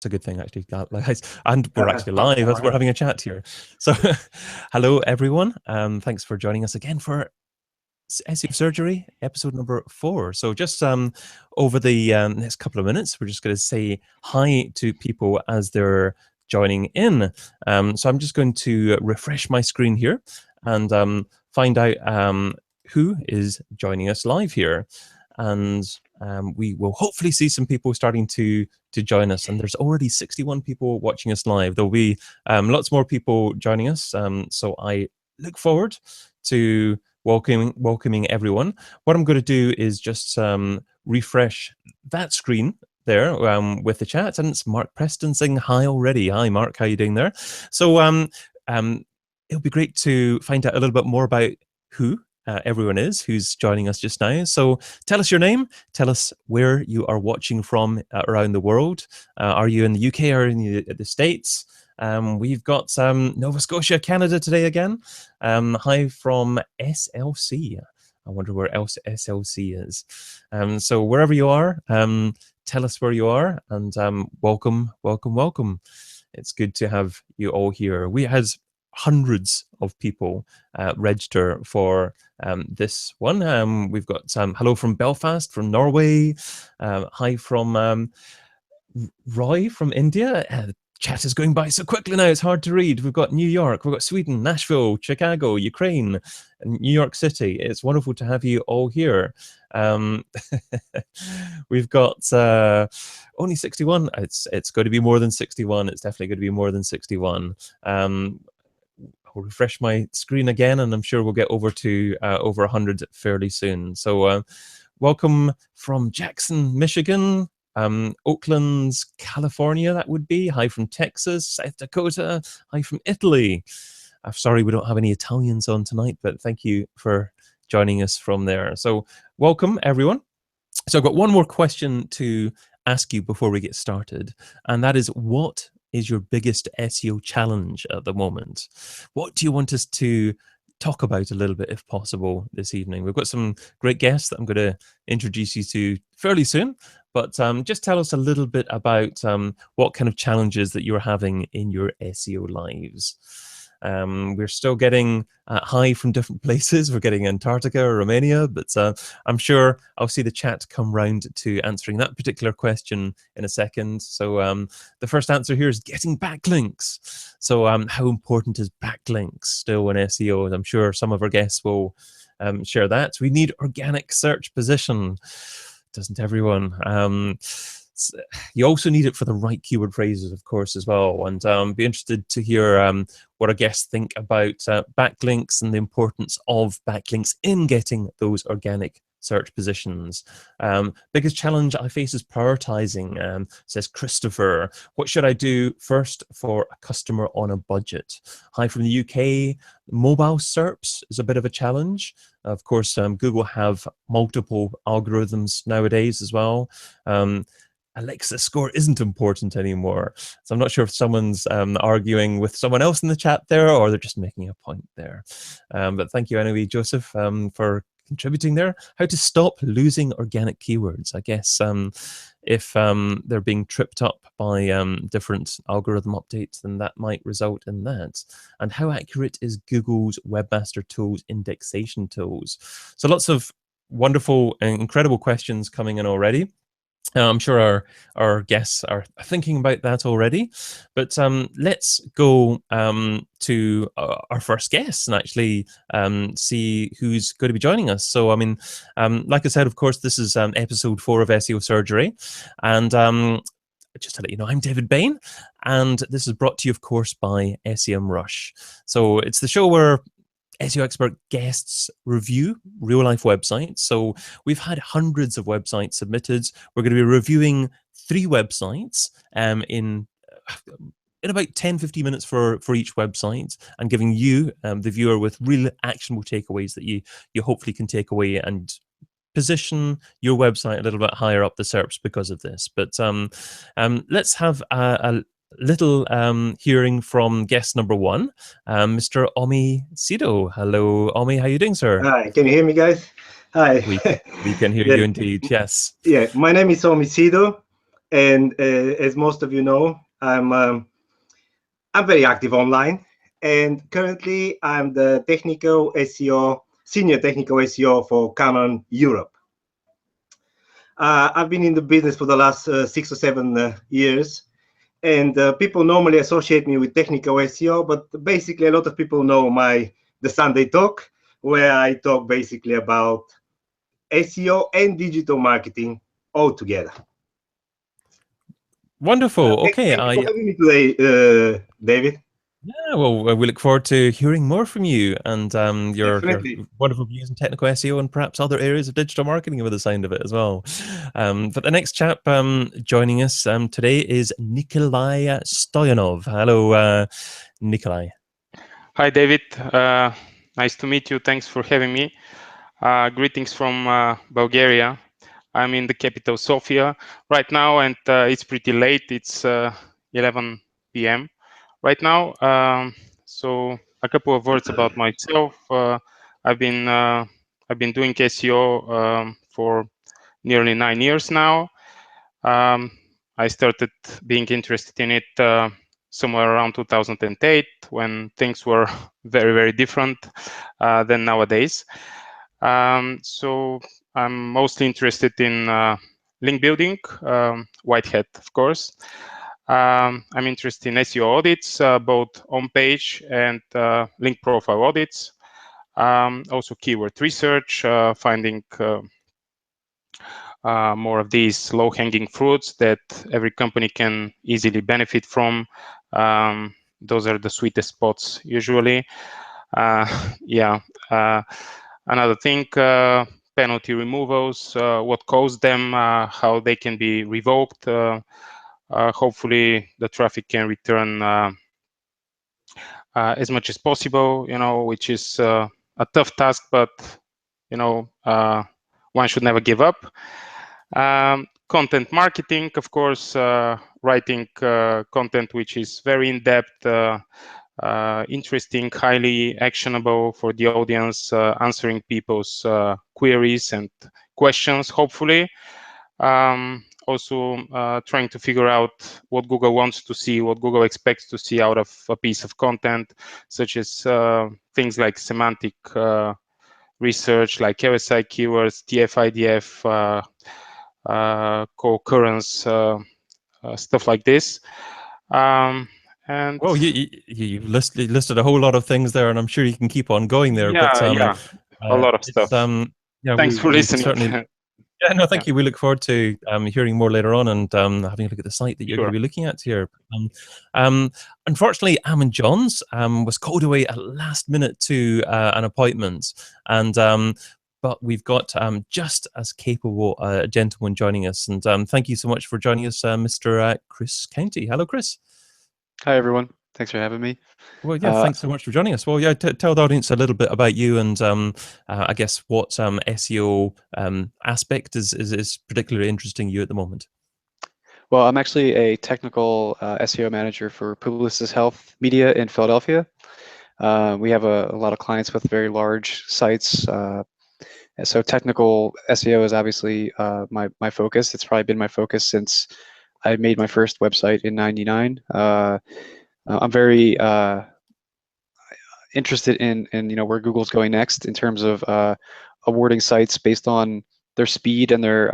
It's a good thing, actually, guys. And we're actually live as we're having a chat here. So hello, everyone. Thanks for joining us again for SEO Surgery, episode number 4. So just over the next couple of minutes, we're just going to say hi to people as they're joining in. So I'm just going to refresh my screen here and find out who is joining us live here. And we will hopefully see some people starting to join us. And there's already 61 people watching us live. There'll be lots more people joining us. So I look forward to welcoming everyone. What I'm going to do is just refresh that screen there with the chat. And it's Mark Preston saying hi already. Hi, Mark. How are you doing there? So it'll be great to find out a little bit more about who everyone is who's joining us just now. So tell us your name, tell us where you are watching from around the world. Are you in the UK or in the States? We've got Nova Scotia, Canada today again. Hi from SLC. I wonder where else SLC is. So wherever you are, tell us where you are, and welcome. It's good to have you all here. We had hundreds of people register for this one. We've got hello from Belfast, from Norway. Hi from Roy from India. Chat is going by so quickly now, it's hard to read. We've got New York, we've got Sweden, Nashville, Chicago, Ukraine, and New York City. It's wonderful to have you all here. We've got only 61. It's going to be more than 61. It's definitely going to be more than 61. I'll refresh my screen again, and I'm sure we'll get over to over 100 fairly soon. So welcome from Jackson, Michigan, Oakland, California, that would be. Hi from Texas, South Dakota. Hi from Italy. I'm sorry we don't have any Italians on tonight, but thank you for joining us from there. So welcome, everyone. So I've got one more question to ask you before we get started, and that is, what is your biggest SEO challenge at the moment? What do you want us to talk about a little bit, if possible, this evening? We've got some great guests that I'm going to introduce you to fairly soon, but just tell us a little bit about what kind of challenges that you're having in your SEO lives. We're still getting hi from different places. We're getting Antarctica or Romania, but I'm sure I'll see the chat come round to answering that particular question in a second. So the first answer here is getting backlinks. So how important is backlinks still in SEO? And I'm sure some of our guests will share that. We need organic search position. Doesn't everyone? You also need it for the right keyword phrases, of course, as well. And be interested to hear what our guests think about backlinks and the importance of backlinks in getting those organic search positions. Biggest challenge I face is prioritizing, says Christopher. What should I do first for a customer on a budget? Hi from the UK. Mobile SERPs is a bit of a challenge. Of course, Google have multiple algorithms nowadays as well. Alexa score isn't important anymore. So I'm not sure if someone's arguing with someone else in the chat there, or they're just making a point there. But thank you anyway, Joseph, for contributing there. How to stop losing organic keywords. I guess if they're being tripped up by different algorithm updates, then that might result in that. And how accurate is Google's Webmaster Tools indexation tools? So lots of wonderful and incredible questions coming in already. I'm sure our guests are thinking about that already, but let's go to our first guest and actually see who's going to be joining us. So, I mean, like I said, of course, this is episode 4 of SEO Surgery, and just to let you know, I'm David Bain, and this is brought to you, of course, by SEMrush. So it's the show where SEO expert guests review real-life websites. So we've had hundreds of websites submitted. We're going to be reviewing 3 websites in about 10-15 minutes for each website, and giving you, the viewer, with real actionable takeaways that you hopefully can take away and position your website a little bit higher up the SERPs because of this. But let's have a little hearing from guest number 1, Mr. Omi Sido. Hello, Omi. How are you doing, sir? Hi, can you hear me, guys? Hi. We can hear you indeed, yes. Yeah, my name is Omi Sido. And as most of you know, I'm very active online, and currently I'm the technical SEO, senior technical SEO for Canon Europe. I've been in the business for the last 6 or 7 years, and people normally associate me with technical SEO, but basically a lot of people know the Sunday talk, where I talk basically about SEO and digital marketing all together. Wonderful. Okay, Thank you for having me today, David. yeah, well, we look forward to hearing more from you and your Definitely. wonderful views in technical SEO and perhaps other areas of digital marketing with the sound of it as well. But the next chap joining us today is Nikolay Stoyanov. Hello, Nikolay. Hi, David. Nice to meet you. Thanks for having me. Greetings from Bulgaria. I'm in the capital, Sofia, right now, and it's pretty late. It's 11 p.m. right now. So a couple of words about myself. I've been doing SEO for nearly 9 years now. I started being interested in it somewhere around 2008, when things were very, very different than nowadays. So I'm mostly interested in link building, white hat, of course. I'm interested in SEO audits, both on-page and link profile audits. Also keyword research, finding more of these low-hanging fruits that every company can easily benefit from. Those are the sweetest spots usually. Yeah. Another thing, penalty removals, what caused them, how they can be revoked. Hopefully the traffic can return as much as possible, which is a tough task, but one should never give up. Content marketing, of course, writing content which is very in-depth, interesting, highly actionable for the audience, answering people's queries and questions, hopefully. Also trying to figure out what Google wants to see, what Google expects to see out of a piece of content, such as things like semantic research, like LSI keywords, TF-IDF, co-occurrence, stuff like this. And well, you listed a whole lot of things there, and I'm sure you can keep on going there. Yeah, but yeah, a lot of stuff. Yeah, Thanks for we listening. certainly. Yeah, no, thank you. We look forward to hearing more later on and having a look at the site that you're going to be looking at here. Unfortunately, Ammon Johns was called away at last minute to an appointment, and but we've got just as capable a gentleman joining us. And thank you so much for joining us, Mr. Chris Countey. Hello, Chris. Hi, everyone. Thanks for having me. Well, yeah, thanks so much for joining us. Well, yeah, tell the audience a little bit about you and I guess what SEO aspect is particularly interesting you at the moment. Well, I'm actually a technical SEO manager for Publicis Health Media in Philadelphia. We have a lot of clients with very large sites. So technical SEO is obviously my focus. It's probably been my focus since I made my first website in '99. I'm very interested in where Google's going next in terms of awarding sites based on their speed and their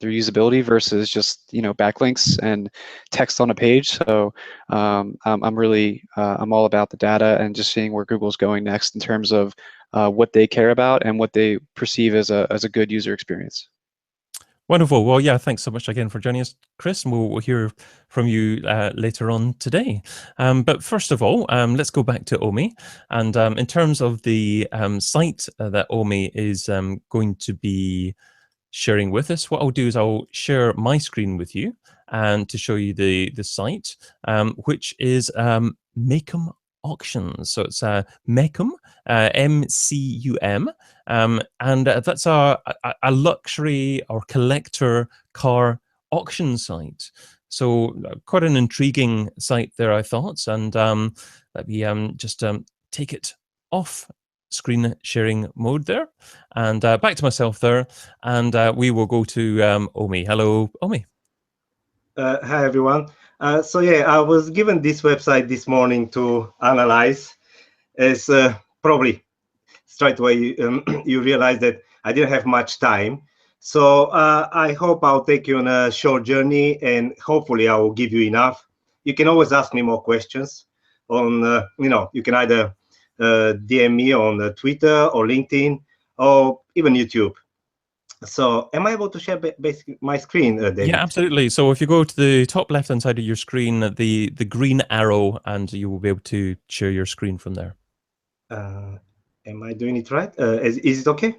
usability versus just backlinks and text on a page. So I'm all about the data and just seeing where Google's going next in terms of what they care about and what they perceive as a good user experience. Wonderful. Well, yeah, thanks so much again for joining us, Chris, and we'll hear from you later on today. But first of all, let's go back to Omi. And in terms of the site that Omi is going to be sharing with us, what I'll do is I'll share my screen with you and to show you the site, which is Macum Auctions. So it's Macum, M-C-U-M, and that's a luxury or collector car auction site. So quite an intriguing site there, I thought. And let me just take it off screen sharing mode there and back to myself there. And we will go to Omi. Hello, Omi. Hi, everyone. So yeah, I was given this website this morning to analyze. As probably straight away you realize that I didn't have much time. So I hope I'll take you on a short journey, and hopefully I will give you enough. You can always ask me more questions on, you can either DM me on Twitter or LinkedIn or even YouTube. So am I able to share basically my screen, David? Yeah, absolutely. So if you go to the top left-hand side of your screen, the green arrow, and you will be able to share your screen from there. Am I doing it right? Is it okay?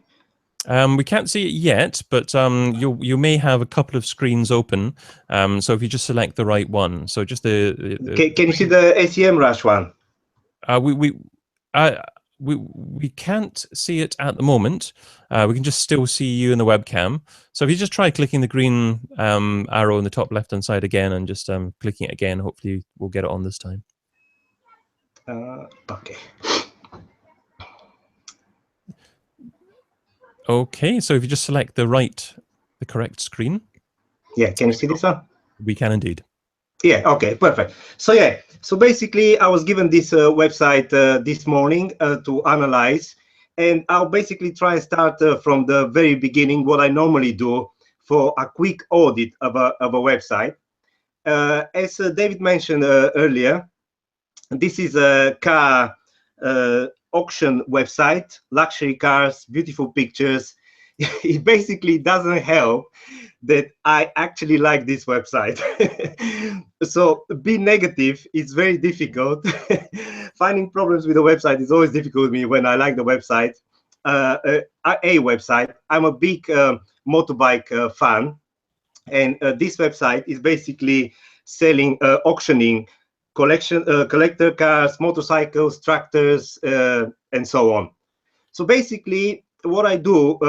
We can't see it yet, but you may have a couple of screens open. So if you just select the right one, so just Can you see the SEMrush one? We can't see it at the moment. We can just still see you in the webcam. So if you just try clicking the green arrow in the top left-hand side again, and just clicking it again, hopefully we'll get it on this time. Okay. Okay, so if you just select the correct screen. Yeah, can you see this one? We can indeed. Yeah, okay, perfect. So yeah, so basically I was given this website this morning to analyze, and I'll basically try and start from the very beginning, what I normally do for a quick audit of a website. As David mentioned earlier, this is a car auction website, luxury cars, beautiful pictures. It basically doesn't help that I actually like this website. So be negative is very difficult. Finding problems with the website is always difficult with me when I like the website. A website. I'm a big motorbike fan, and this website is basically selling, auctioning collector cars, motorcycles, tractors, and so on. So basically, what I do,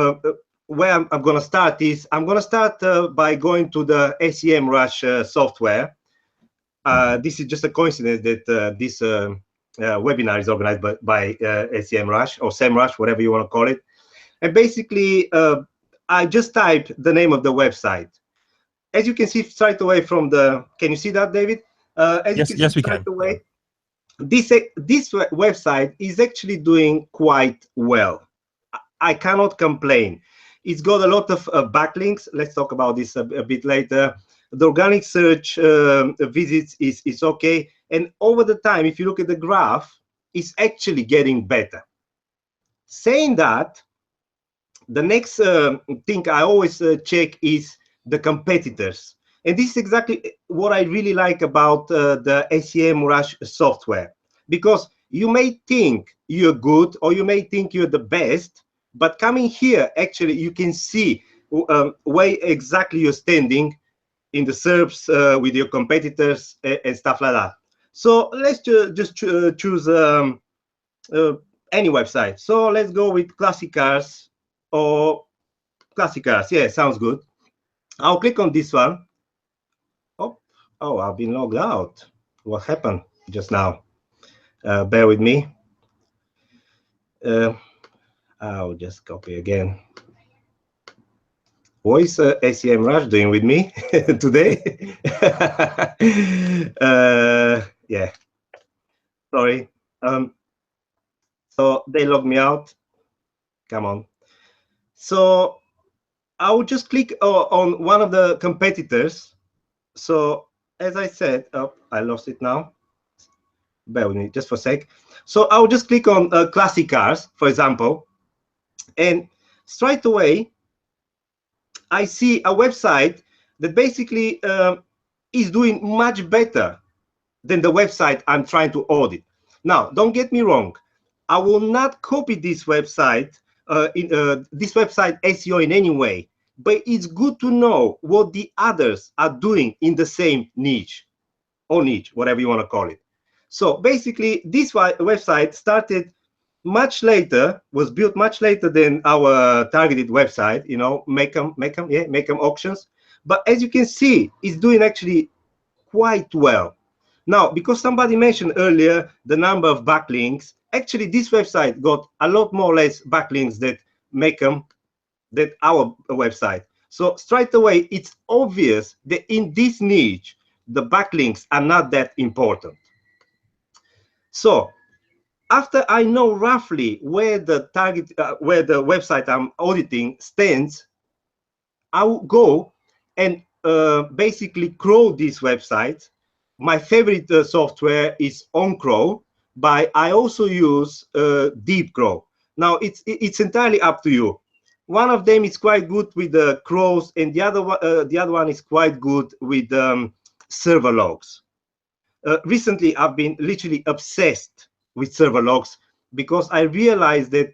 where I'm going to start is, I'm going to start by going to the SEMrush software. This is just a coincidence that this webinar is organized by SEMrush or SEMrush, whatever you want to call it. And basically, I just type the name of the website. As you can see straight away from the, can you see that, David? Yes, we can. Away, this website is actually doing quite well. I cannot complain. It's got a lot of backlinks. Let's talk about this a bit later. The organic search visits is okay. And over the time, if you look at the graph, it's actually getting better. Saying that, the next thing I always check is the competitors. And this is exactly what I really like about the SEMrush software, because you may think you're good or you may think you're the best, but coming here, actually, you can see where exactly you're standing in the SERPs with your competitors and stuff like that. So let's just choose any website. So let's go with classic cars or classic cars. Yeah, sounds good. I'll click on this one. Oh, I've been logged out. What happened just now? Bear with me. I'll just copy again. What is SEMrush doing with me today? Yeah, sorry. So they logged me out. Come on. So I will just click on one of the competitors. So as I said, oh, I lost it now. Bear with me just for a sec. So I'll just click on classic cars, for example, and straight away, I see a website that basically is doing much better than the website I'm trying to audit. Now, don't get me wrong. I will not copy this website, this website SEO in any way, but it's good to know what the others are doing in the same niche, or niche, whatever you want to call it. So basically, this website started much later, was built much later than our targeted website, you know, make them auctions. But as you can see, it's doing actually quite well. Now, because somebody mentioned earlier the number of backlinks, actually this website got a lot more or less backlinks that make them, that our website. So straight away, it's obvious that in this niche, the backlinks are not that important. So after I know roughly where the target, where the website I'm auditing stands, I will go and basically crawl this website. My favorite software is OnCrawl, but I also use DeepCrawl. Now it's entirely up to you. One of them is quite good with the crawls, and the other one is quite good with server logs. Recently, I've been literally obsessed with server logs because I realized that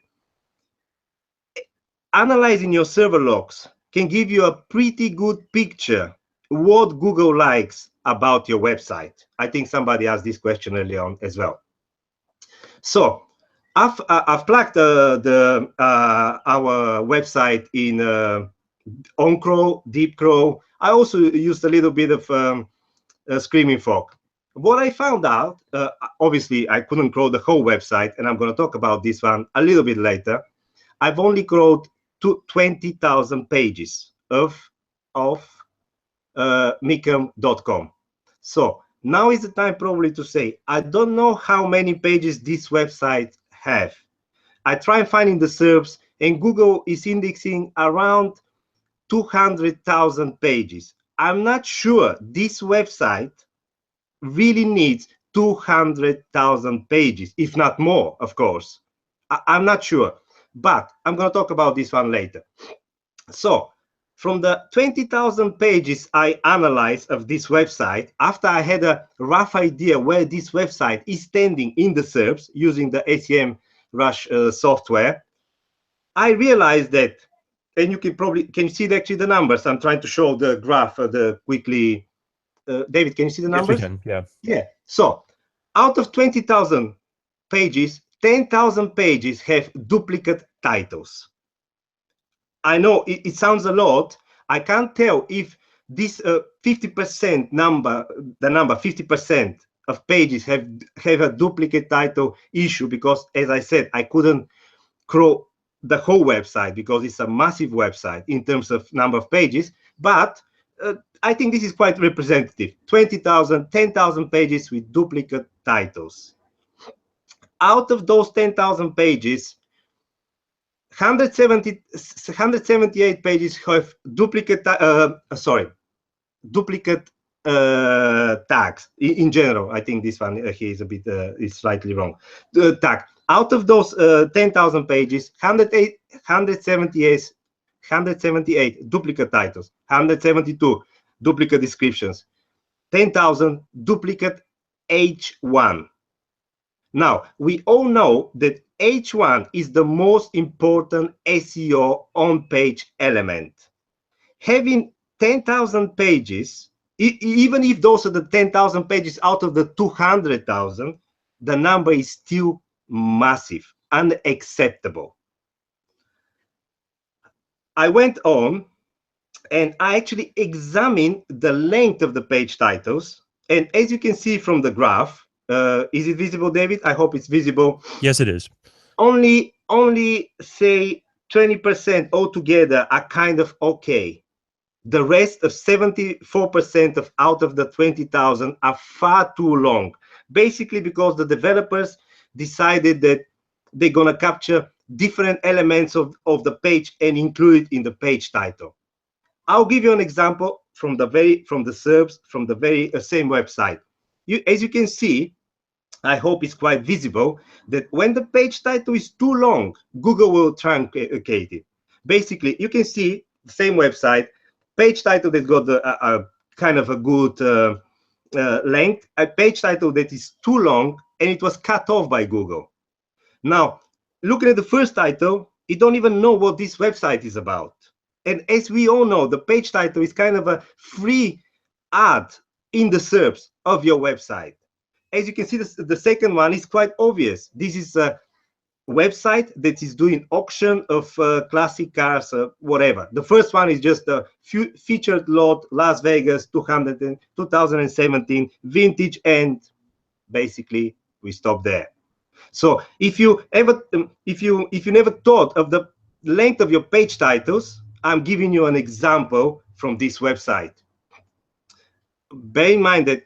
analyzing your server logs can give you a pretty good picture what Google likes about your website. I think somebody asked this question earlier on as well. So I've plugged our website in OnCrawl, DeepCrawl. I also used a little bit of Screaming Frog. What I found out, obviously I couldn't crawl the whole website, and I'm going to talk about this one a little bit later. I've only crawled 20,000 pages of Micam.com. So now is the time probably to say, I don't know how many pages this website have. I try and find in the SERPs, and Google is indexing around 200,000 pages. I'm not sure this website really needs 200,000 pages, if not more, of course. I'm not sure, but I'm going to talk about this one later. So from the 20,000 pages I analyzed of this website, after I had a rough idea where this website is standing in the SERPs using the SEMrush software, I realized that, and you can you see actually the numbers? I'm trying to show the graph quickly. David, can you see the numbers? Yes, we can, yeah. Yeah. So out of 20,000 pages, 10,000 pages have duplicate titles. I know it sounds a lot. I can't tell if this 50% number, the number 50% of pages have a duplicate title issue, because, as I said, I couldn't crawl the whole website because it's a massive website in terms of number of pages. But I think this is quite representative. 20,000, 10,000 pages with duplicate titles. Out of those 10,000 pages, 178 pages have duplicate tags in general. I think this one here is a bit is slightly wrong. The tag. Out of those 10,000 pages, 178 duplicate titles, 172 duplicate descriptions, 10,000 duplicate H1. Now, we all know that H1 is the most important SEO on-page element. Having 10,000 pages, even if those are the 10,000 pages out of the 200,000, the number is still massive, unacceptable. I went on and I actually examined the length of the page titles. And as you can see from the graph, is it visible, David? I hope it's visible. Yes, it is. Only say 20% altogether are kind of okay. The rest of 74% of out of the 20,000 are far too long, basically because the developers decided that they're going to capture different elements of the page and include it in the page title. I'll give you an example from the very same website. As you can see, I hope it's quite visible that when the page title is too long, Google will truncate it. Basically, you can see the same website, page title that got a kind of a good length, a page title that is too long, and it was cut off by Google. Now, looking at the first title, you don't even know what this website is about. And as we all know, the page title is kind of a free ad in the SERPs of your website. As you can see, the second one is quite obvious. This is a website that is doing auction of classic cars, whatever. The first one is just a featured lot, Las Vegas, 2017 vintage, and basically we stop there. So if you never thought of the length of your page titles, I'm giving you an example from this website. Bear in mind that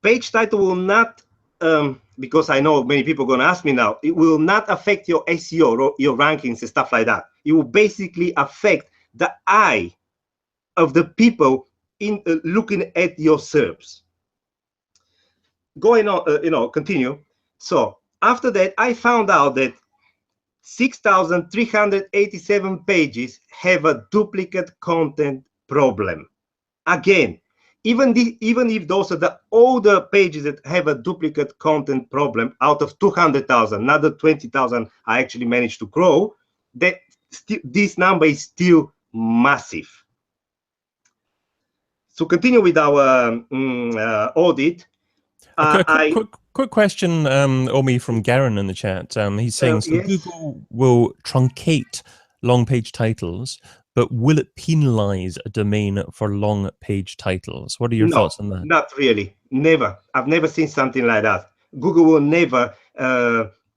page title will not, because I know many people are going to ask me now, it will not affect your SEO or your rankings and stuff like that. It will basically affect the eye of the people in looking at your SERPs. Going on, continue. So after that, I found out that 6,387 pages have a duplicate content problem. Again, even if those are the older pages that have a duplicate content problem, out of 200,000, another 20,000 I actually managed to grow, that this number is still massive. So continue with our audit. Quick question, Omi, from Garen in the chat. He's saying, so yes. Google will truncate long page titles, but will it penalize a domain for long page titles? What are your thoughts on that? Not really. Never. I've never seen something like that. Google will never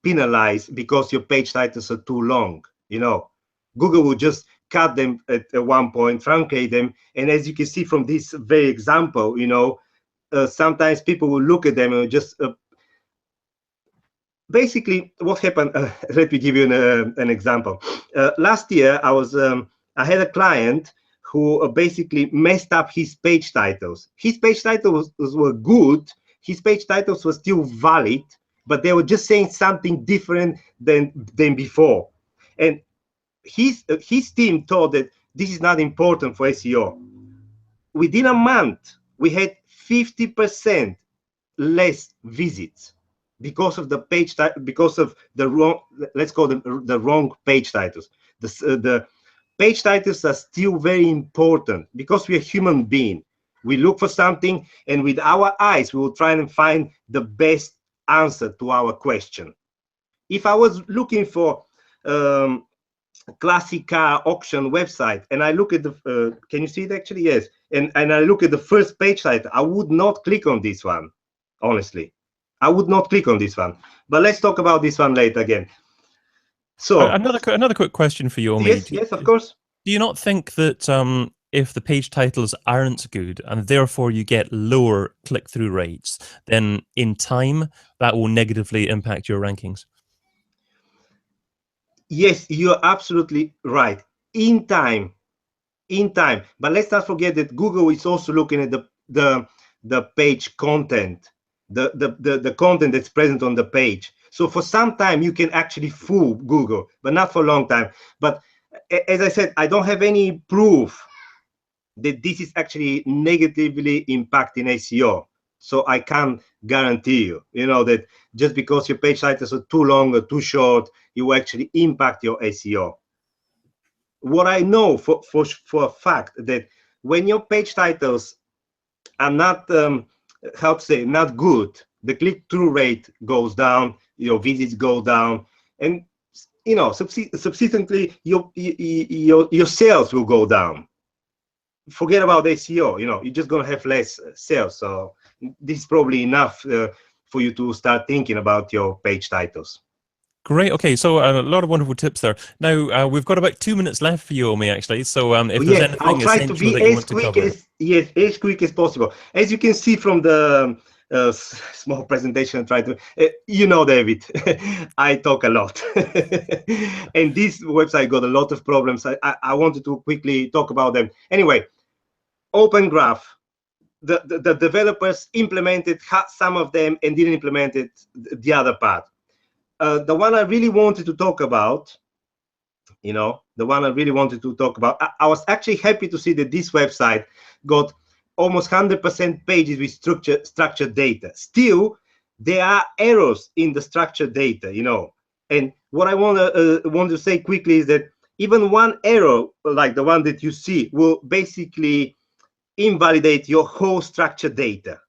penalize because your page titles are too long. Google will just cut them at one point, truncate them. And as you can see from this very example, sometimes people will look at them and just basically what happened. Let me give you an example. Last year, I had a client who basically messed up his page titles. His page titles were good. His page titles were still valid, but they were just saying something different than before. And his team thought that this is not important for SEO. Within a month, we had 50% less visits because of the page because of the wrong, let's call them the wrong page titles. The page titles are still very important because we're human beings. We look for something, and with our eyes, we will try and find the best answer to our question. If I was looking for classic car auction website, and I look at the, can you see it actually? Yes. And I look at the first page title, I would not click on this one, honestly. I would not click on this one. But let's talk about this one later again. So another quick question for you, Omi. Yes, of course. Do you not think that if the page titles aren't good and therefore you get lower click-through rates, then in time that will negatively impact your rankings? Yes, you're absolutely right. In time. But let's not forget that Google is also looking at the page content, the content that's present on the page. So for some time you can actually fool Google, but not for a long time. But as I said, I don't have any proof that this is actually negatively impacting SEO. So I can't guarantee you, that just because your page titles are too long or too short, it will actually impact your SEO. What I know for a fact that when your page titles are not, how to say, not good, the click-through rate goes down, your visits go down, and subsequently your sales will go down. Forget about SEO. You're just gonna have less sales. So this is probably enough for you to start thinking about your page titles. Great. Okay, so a lot of wonderful tips there. Now we've got about 2 minutes left for you, Omi. Actually, so if there's anything I'll try to be as quick as quick as possible. As you can see from the small presentation I tried to, David, I talk a lot, and this website got a lot of problems. I wanted to quickly talk about them. Anyway, Open Graph. The developers implemented some of them and didn't implement it the other part. The one I really wanted to talk about, I was actually happy to see that this website got almost 100% pages with structured data. Still, there are errors in the structured data, And what I want to say quickly is that even one error, like the one that you see, will basically invalidate your whole structured data.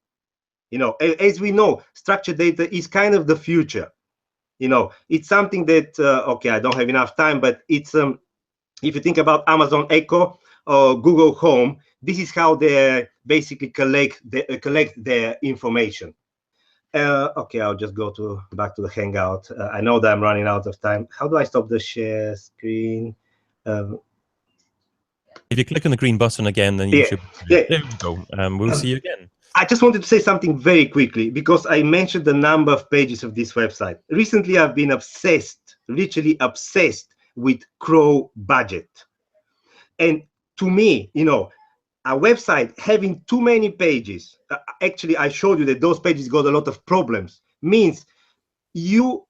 As we know, structured data is kind of the future. It's something that okay, I don't have enough time, but it's if you think about Amazon Echo or Google Home, this is how they basically collect their information. Okay, I'll just go back to the Hangout. I know that I'm running out of time. How do I stop the share screen? If you click on the green button again, then you should. There we go. We'll see you again. I just wanted to say something very quickly because I mentioned the number of pages of this website. Recently, I've been obsessed, literally obsessed with Crow budget. And to me, you know, a website having too many pages, actually, I showed you that those pages got a lot of problems, means you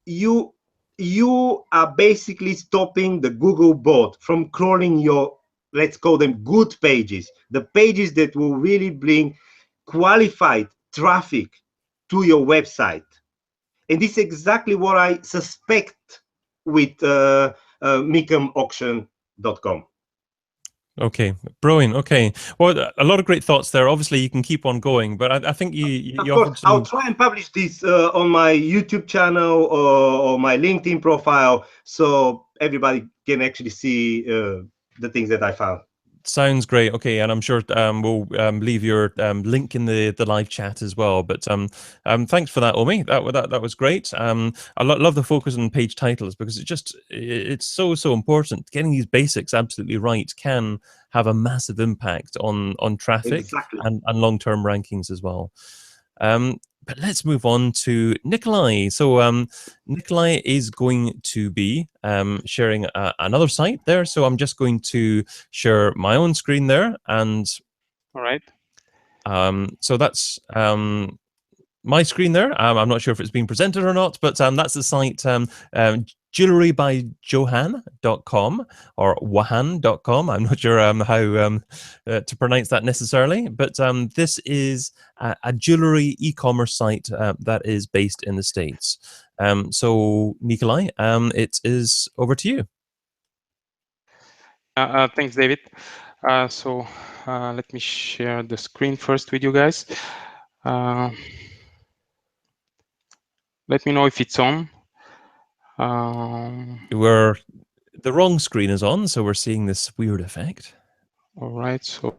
are basically stopping the Google bot from crawling your, let's call them good pages, the pages that will really bring qualified traffic to your website. And this is exactly what I suspect with micamauction.com. Okay, brilliant. Okay, well, a lot of great thoughts there. Obviously, you can keep on going, but I think you of offered course, some... I'll try and publish this on my YouTube channel or my LinkedIn profile, so everybody can actually see the things that I found. Sounds great. Okay, and I'm sure we'll leave your link in the live chat as well. But thanks for that, Omi. That was great. I love the focus on page titles because it's so important. Getting these basics absolutely right can have a massive impact on traffic and long-term rankings as well. But let's move on to Nikolay. So Nikolay is going to be sharing another site there. So I'm just going to share my own screen there. And all right. So that's my screen there. I'm not sure if it's being presented or not, but that's the site jewelrybyjohan.com or wahan.com. I'm not sure how to pronounce that necessarily, but this is a jewelry e-commerce site that is based in the States. So Nikolay, it is over to you. Thanks, David. So let me share the screen first with you guys. Let me know if it's on. The wrong screen is on, so we're seeing this weird effect. All right, so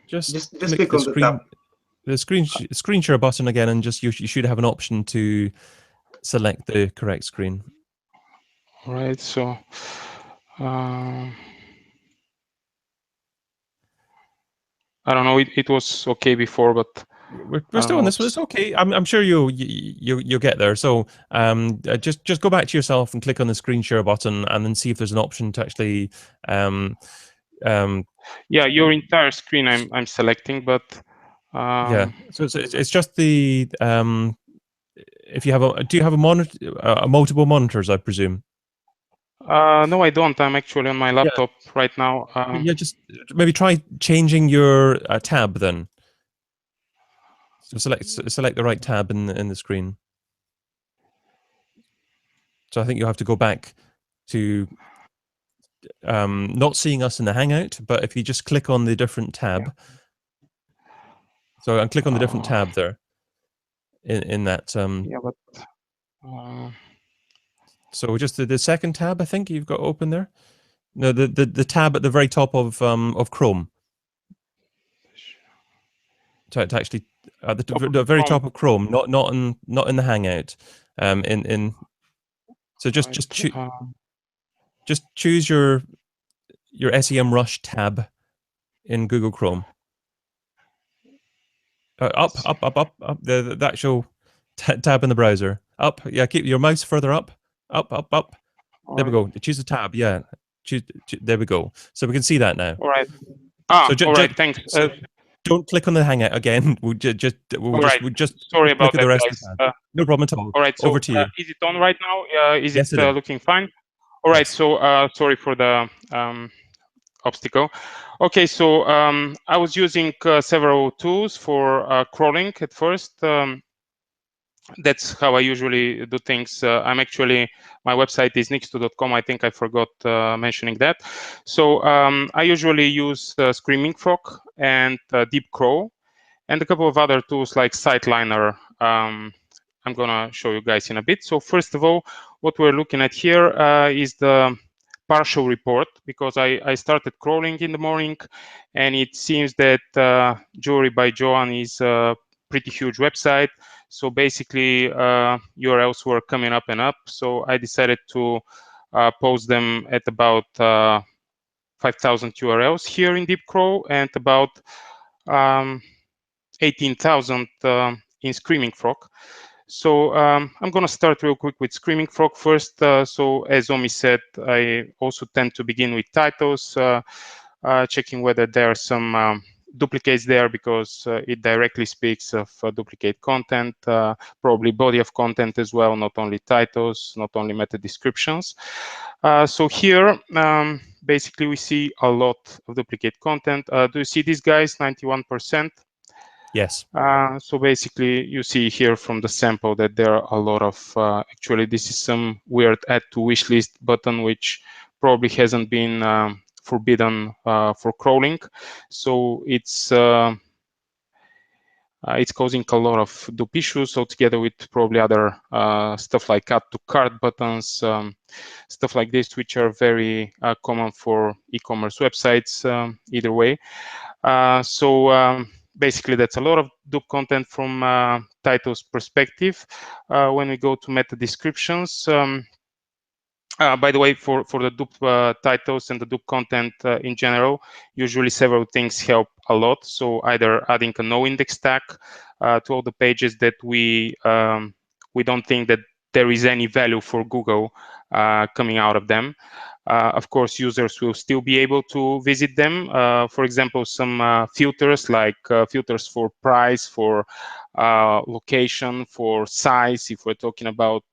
just click the screen share button again, and you should have an option to select the correct screen. All right, so I don't know. It was okay before, but we're still on this one. It's okay. I'm sure you'll get there. So just go back to yourself and click on the screen share button, and then see if there's an option to actually. Yeah, your entire screen I'm selecting, but yeah. So it's just the if you have do you have a monitor, multiple monitors, I presume? No, I don't. I'm actually on my laptop right now. Yeah, just maybe try changing your tab then. So select the right tab in the screen. So I think you'll have to go back to not seeing us in the Hangout, but if you just click on the different tab. So and click on the different tab there. In that. Yeah, but. So just the second tab, I think you've got open there. No, the tab at the very top of Chrome. To actually at the very top of Chrome, not in the Hangout. So just choose your SEMrush tab in Google Chrome. Up. The actual tab in the browser. Up. Yeah, keep your mouse further up. Up. There we go. Choose the tab. Yeah. There we go. So we can see that now. All right. All right. Thanks. So don't click on the Hangout again. We'll just sorry about that, the rest. Guys. No problem at all. All right. So over to you. Is it on right now? Is yes, it looking fine? All right. So sorry for the obstacle. Okay. So I was using several tools for crawling at first. That's how I usually do things. I'm actually, my website is nixto.com. I think I forgot mentioning that. So I usually use Screaming Frog and Deep Crow and a couple of other tools like Siteliner. I'm gonna show you guys in a bit. So first of all, what we're looking at here is the partial report, because I started crawling in the morning, and it seems that Jewelry by Johan is a pretty huge website. So basically, URLs were coming up and up. So I decided to post them at about 5,000 URLs here in DeepCrow and about 18,000 in Screaming Frog. So I'm going to start real quick with Screaming Frog first. So as Omi said, I also tend to begin with titles, checking whether there are some duplicates there, because it directly speaks of duplicate content, probably body of content as well, not only titles, not only meta descriptions. So here, basically, we see a lot of duplicate content. Do you see these guys, 91%? Yes. So basically, you see here from the sample that there are a lot of, actually, this is some weird add to wish list button, which probably hasn't been forbidden for crawling. So it's causing a lot of dupe issues, so together with probably other stuff like add to cart buttons, stuff like this, which are very common for e-commerce websites, either way. Basically, that's a lot of dupe content from titles perspective. When we go to meta descriptions, by the way, for the dupe titles and the dupe content in general, usually several things help a lot. So either adding a no index tag to all the pages that we don't think that there is any value for Google coming out of them. Of course, users will still be able to visit them. For example, some filters like filters for price, for location, for size, if we're talking about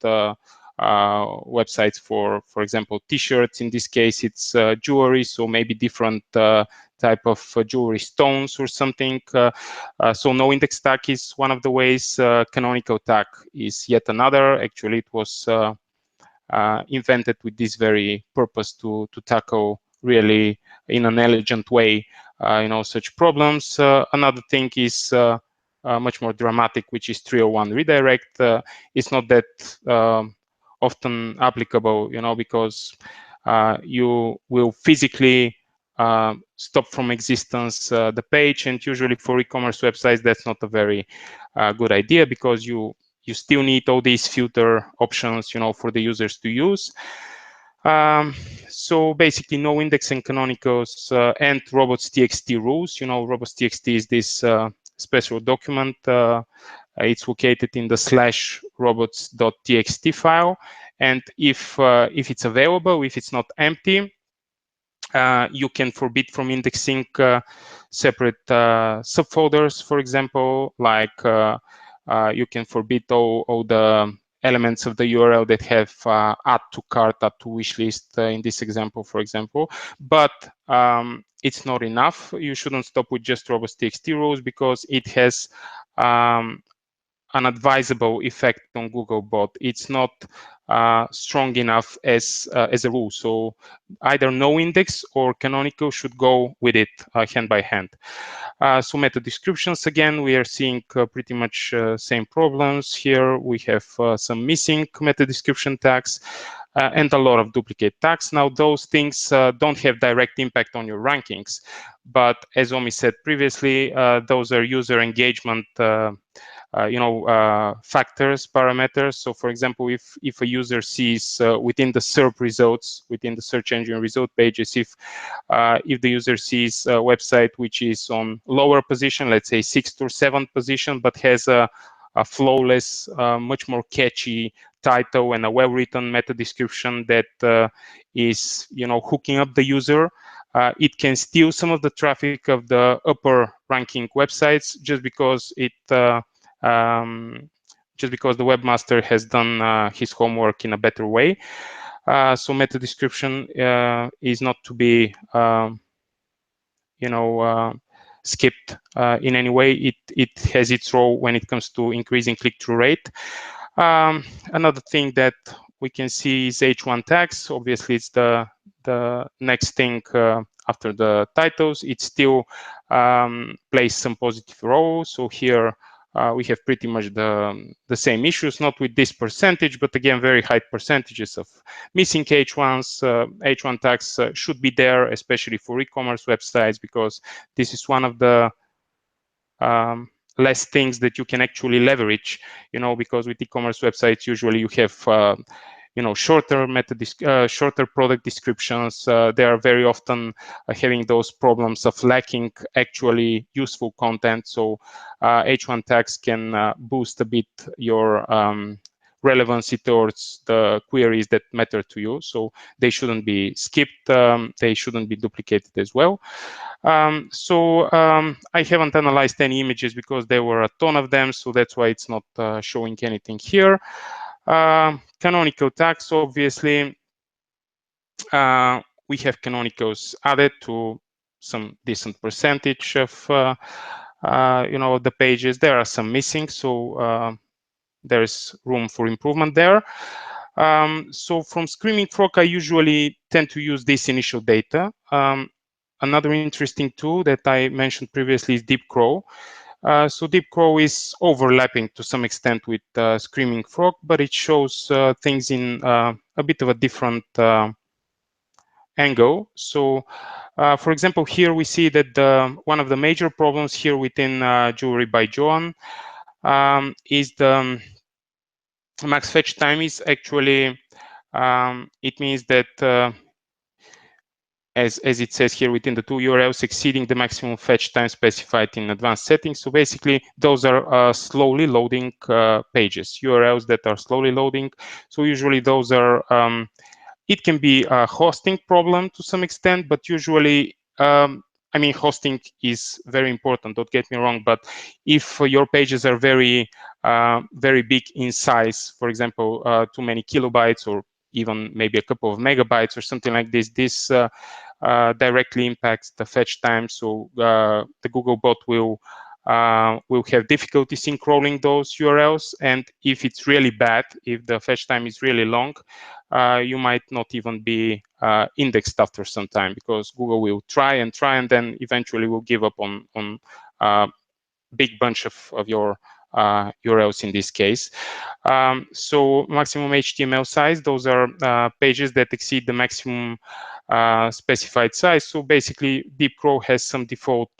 websites for example, t-shirts. In this case, it's jewelry, so maybe different type of jewelry stones or something. So no index tag is one of the ways. Canonical tag is yet another. Actually, it was invented with this very purpose to tackle really in an elegant way, such problems. Another thing is much more dramatic, which is 301 redirect. It's not that often applicable, because you will physically stop from existence the page, and usually for e-commerce websites, that's not a very good idea, because you still need all these filter options, for the users to use. So basically, no index and canonicals and robots.txt rules. Robots.txt is this special document. It's located in the /robots.txt file, and if it's available, if it's not empty, you can forbid from indexing separate subfolders, for example, like you can forbid all the elements of the URL that have add to cart, add to wish list in this example, for example. But it's not enough. You shouldn't stop with just robots.txt rules, because it has an advisable effect on Googlebot. It's not strong enough as a rule. So either no index or canonical should go with it hand by hand. So meta descriptions, again, we are seeing pretty much same problems here. We have some missing meta description tags and a lot of duplicate tags. Now, those things don't have direct impact on your rankings, but as Omi said previously, those are user engagement factors, parameters. So for example, if a user sees within the SERP results, within the search engine result pages, if the user sees a website which is on lower position, let's say 6th or 7th position, but has a flawless, much more catchy title and a well-written meta description that is, hooking up the user, it can steal some of the traffic of the upper ranking websites just because the webmaster has done his homework in a better way. So meta description is not to be, skipped in any way. It has its role when it comes to increasing click-through rate. Another thing that we can see is H1 tags. Obviously, it's the next thing after the titles. It still plays some positive role. So here we have pretty much the same issues, not with this percentage, but again, very high percentages of missing H1s. H1 tags should be there, especially for e-commerce websites, because this is one of the less things that you can actually leverage, because with e-commerce websites, usually you have shorter shorter product descriptions. They are very often having those problems of lacking actually useful content. So H1 tags can boost a bit your relevancy towards the queries that matter to you. So they shouldn't be skipped. They shouldn't be duplicated as well. I haven't analyzed any images because there were a ton of them. So that's why it's not showing anything here. Canonical tags, obviously, we have canonicals added to some decent percentage of the pages. There are some missing, so there is room for improvement there. So from Screaming Frog, I usually tend to use this initial data. Another interesting tool that I mentioned previously is Deep Crow. So Deep Crow is overlapping to some extent with Screaming Frog, but it shows things in a bit of a different angle. So, for example, here we see that one of the major problems here within Jewelry by Joan is the max fetch time is actually, it means that as it says here within the two URLs, exceeding the maximum fetch time specified in advanced settings. So basically, those are slowly loading pages, URLs that are slowly loading. So usually those are, it can be a hosting problem to some extent, but usually, I mean, hosting is very important, don't get me wrong, but if your pages are very, very big in size, for example, too many kilobytes or even maybe a couple of megabytes or something like this, this directly impacts the fetch time. So the Googlebot will have difficulties in crawling those URLs. And if it's really bad, if the fetch time is really long, you might not even be indexed after some time, because Google will try and then eventually will give up on big bunch of your URLs in this case. So maximum HTML size, those are pages that exceed the maximum specified size. So basically, Deep Crow has some default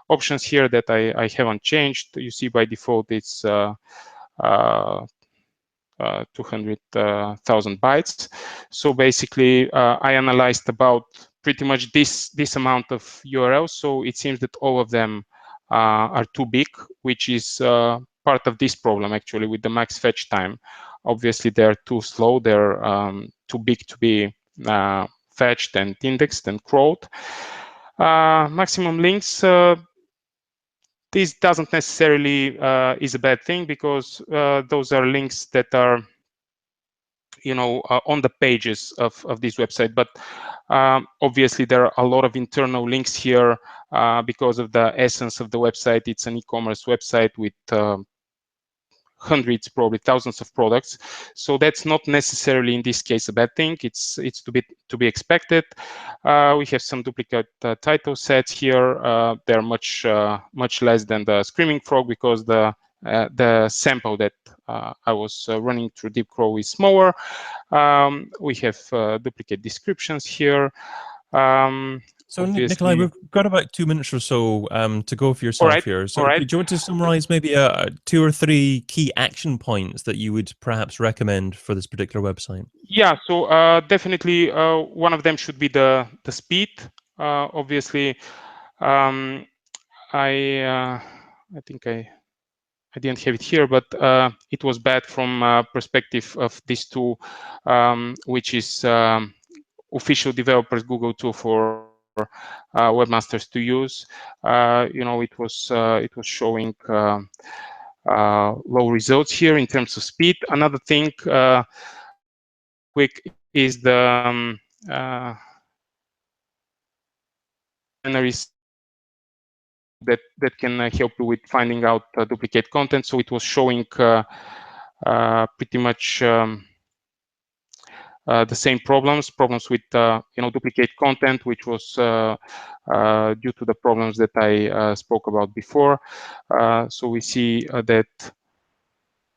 options here that I haven't changed. You see by default it's 200,000 bytes. So basically, I analyzed about pretty much this amount of URLs. So it seems that all of them are too big, which is part of this problem actually with the max fetch time. Obviously, they're too slow. They're too big to be fetched and indexed and crawled. Maximum links. This doesn't necessarily is a bad thing, because those are links that are on the pages of this website. But obviously, there are a lot of internal links here because of the essence of the website. It's an e-commerce website with hundreds, probably thousands of products. So that's not necessarily in this case a bad thing. It's to be expected. We have some duplicate title sets here. They're much less than the Screaming Frog, because the sample that I was running through Deep Crow is smaller. We have duplicate descriptions here. So Nikolay, we've got about 2 minutes or so to go for yourself here. So do you want to summarize maybe 2 or 3 key action points that you would perhaps recommend for this particular website? Yeah, so definitely one of them should be the speed. Obviously, I think I didn't have it here, but it was bad from perspective of this tool, which is official developers Google tool for webmasters to use. It was showing low results here in terms of speed. Another thing, quick, is the that can help you with finding out duplicate content. So it was showing pretty much the same problems with duplicate content, which was due to the problems that I spoke about before. So we see that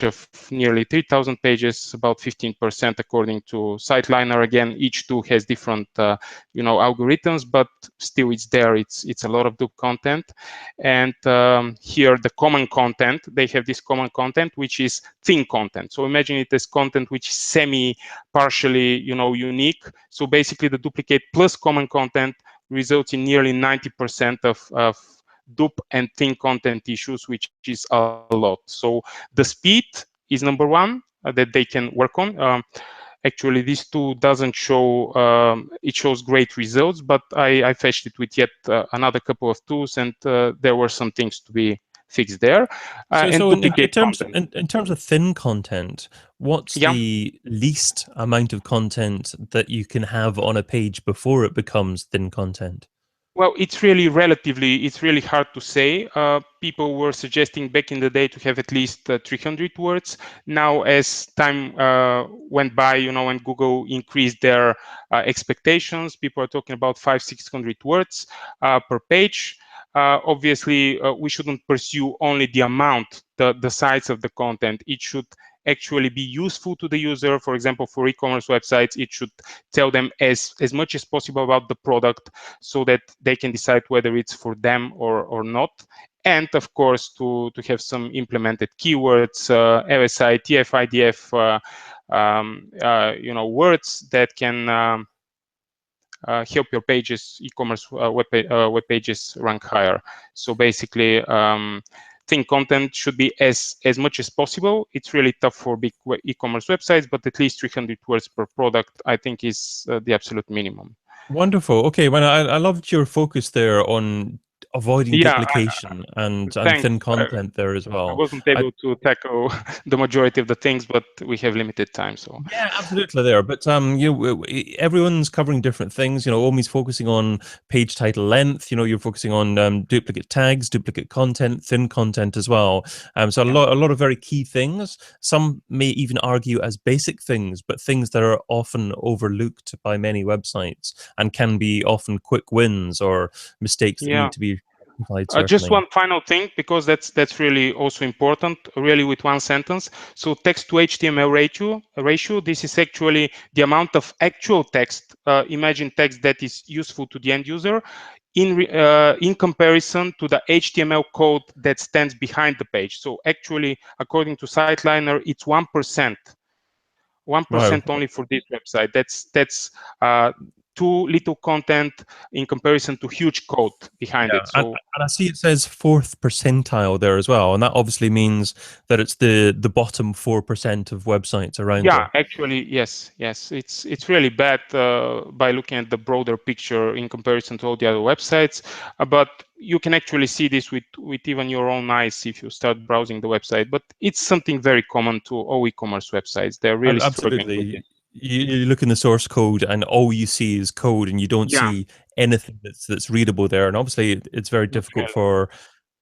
of nearly 3,000 pages, about 15% according to Siteliner. Again, each tool has different, algorithms, but still it's there. It's a lot of dupe content. And here, the common content, they have this common content, which is thin content. So imagine it as content which is partially, unique. So basically, the duplicate plus common content results in nearly 90% of dupe and thin content issues, which is a lot. So the speed is number one that they can work on. Actually, this tool doesn't show, it shows great results, but I fetched it with yet another couple of tools, and there were some things to be fixed there. So in terms of thin content, what's the least amount of content that you can have on a page before it becomes thin content? Well, it's really hard to say. People were suggesting back in the day to have at least 300 words. Now, as time went by, and Google increased their expectations, people are talking about 500-600 words per page. Obviously, we shouldn't pursue only the amount, the size of the content. It should actually be useful to the user. For example, for e-commerce websites, it should tell them as much as possible about the product so that they can decide whether it's for them or not. And of course, to have some implemented keywords, LSI, TF, IDF, words that can help your pages, e-commerce web pages rank higher. So basically, thin content should be as much as possible. It's really tough for big e-commerce websites, but at least 300 words per product, I think, is the absolute minimum. Wonderful. Okay, well, I loved your focus there on avoiding duplication and thin content there as well. I wasn't able to tackle the majority of the things, but we have limited time. So yeah, absolutely there. But everyone's covering different things. Omi's focusing on page title length. You're focusing on duplicate tags, duplicate content, thin content as well. So a lot of very key things. Some may even argue as basic things, but things that are often overlooked by many websites and can be often quick wins or mistakes that need to be. Just one final thing, because that's really also important, really with one sentence. So text to HTML ratio, this is actually the amount of actual text, imagine text that is useful to the end user, in comparison to the HTML code that stands behind the page. So actually, according to Siteliner, it's 1%. 1% only for this website. That's too little content in comparison to huge code behind it. So, and I see it says 4th percentile there as well, and that obviously means that it's the bottom 4% of websites around. Yeah, actually, yes. It's really bad by looking at the broader picture in comparison to all the other websites. But you can actually see this with even your own eyes if you start browsing the website. But it's something very common to all e-commerce websites. They're really struggling with it. You look in the source code and all you see is code and you don't see anything that's readable there. And obviously it's very difficult for